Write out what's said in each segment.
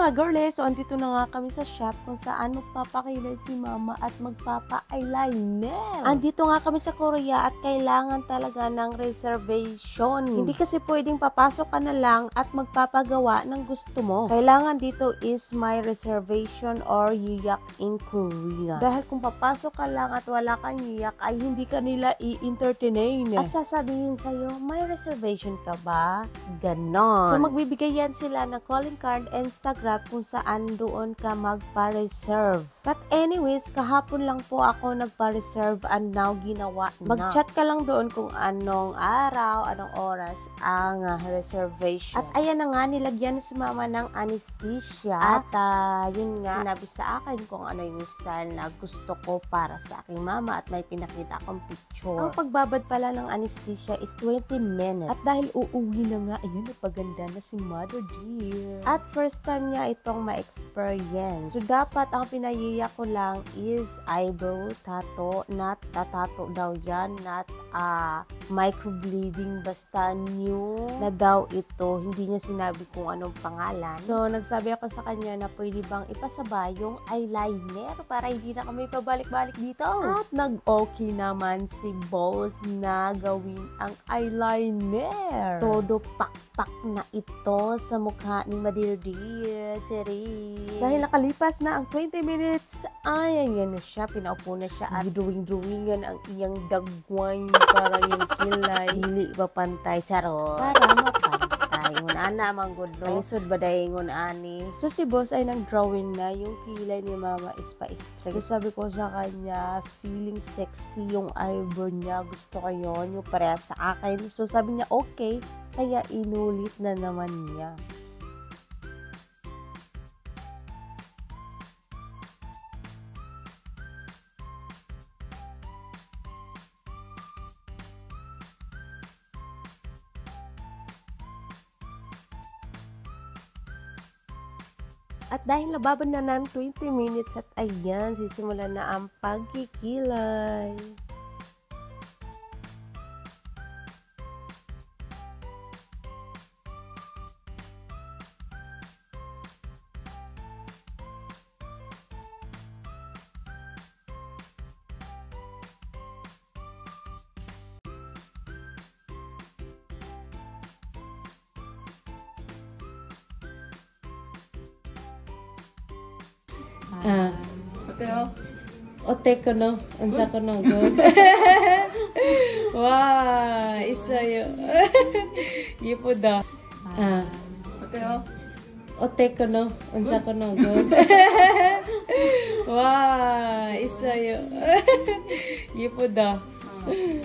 mga girlies, so andito na nga kami sa shop kung saan magpapakilay si mama at magpapa-eyeliner. Andito nga kami sa Korea at kailangan talaga ng reservation. Hindi kasi pwedeng papasok ka na lang at magpapagawa ng gusto mo. Kailangan dito is my reservation or yiyak in Korea. Dahil kung papasok ka lang at wala kang yiyak ay hindi ka nila i-entertain. At sasabihin sa'yo, may reservation ka ba? Ganon. So magbibigay yan sila ng calling card and Instagram kung saan doon ka magpa-reserve. But anyways, kahapon lang po ako nagpa-reserve and now ginawa na. Mag-chat ka lang doon kung anong araw, anong oras ang reservation. At ayan na nga, nilagyan si mama ng anesthesia. At yun nga, sinabi sa akin kung ano yung style na gusto ko para sa aking mama at may pinakita akong picture. Ang pagbabad pala ng anesthesia is 20 minutes. At dahil uuwi na nga, ayun, napaganda na si mother dear. At first time niya itong ma-experience. So dapat ang pinayiyak ko lang is eyebrow tattoo, not tattoo daw yan, not microblading, basta new na daw ito. Hindi niya sinabi kung anong pangalan. So nagsabi ako sa kanya na pwede bang ipasaba yung eyeliner para hindi na kami pabalik-balik dito. At nag-okay naman si boss na gawin ang eyeliner. Todo pakpak na ito sa mukha ni Madirdir. Dahil nakalipas na ang 20 minutes, ay ayan na siya. Pinaupo na siya at drawing-drawingan ang iyang dagway para yung kilay. Hindi ba pantay? Charot. Para mapantay. Ngunana mang good no. Lisod ba dahil ngunani? So si boss ay nag-drawing na. Yung kilay ni mama is pa-straight. So sabi ko sa kanya, feeling sexy yung eyebrow niya. Gusto ko yun. Yung pareha sa akin. So sabi niya, okay. Kaya inulit na naman niya. At dahil nababan na ng 20 minutes at ayan, sisimulan na ang pagkikilay. 어때요? Ote ko no? Ansa ko no? Good? 와, 있어요. 예쁘다. 어때요? Ote ko no? Ansa ko no? Good? 와, 있어요. 예쁘다.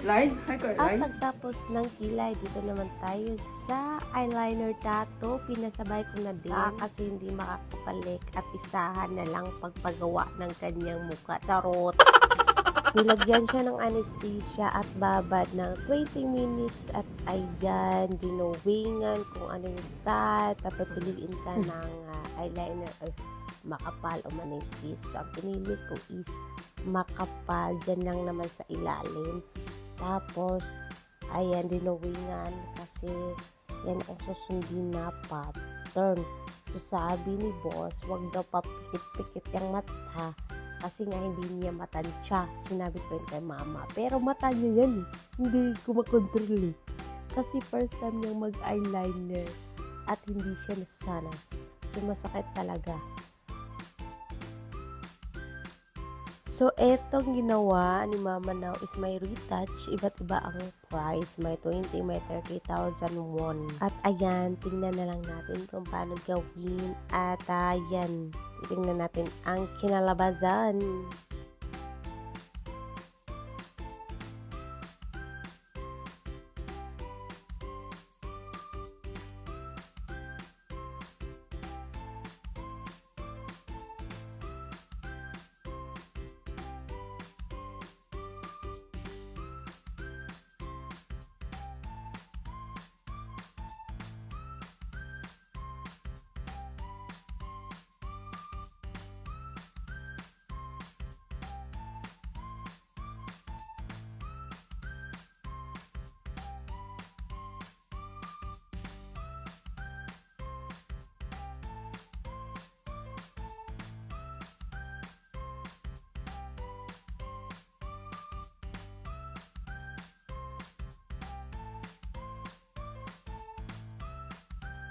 라인 할 거예요. At 라인. pagtapos ng kilay, dito naman tayo sa eyeliner tattoo. Pinasabay ko na din kasi hindi makakapalik at isahan na lang pagpagawa ng kanyang mukha. Charot! Nilagyan siya ng anesthesia at babad ng 20 minutes at ayan, dinowingan kung ano yung style. Papapiliin ka ng eyeliner or makapal o manipis. So, ang pinili ko is makapal. Diyan lang naman sa ilalim. Tapos, ayan, dinowingan kasi yan ang susundin na pattern. So, sabi ni boss, wag daw papikit-pikit yung mata kasi nga hindi niya matansya. Sinabi ko yun kay mama. Pero mata niya yan eh. Hindi ko makontrol eh. Kasi first time niyang mag-eyeliner at hindi siya nasanay. So, masakit talaga. So, etong ginawa ni Mama now is may retouch. Iba't iba ang price. May 20, may 30,000 won. At ayan, tingnan na lang natin kung paano gawin. At ayan, tingnan natin ang kinalabasan.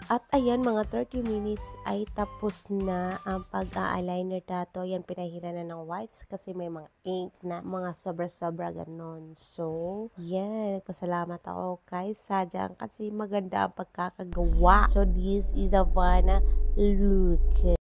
At ayan, mga 30 minutes ay tapos na ang pag-eyeliner dato. Yan, pinahira na ng wipes kasi may mga ink na mga sobra-sobra ganon. So, yan, nagpasalamat ako kay Sadyang kasi maganda ang pagkakagawa. So, this is the final look.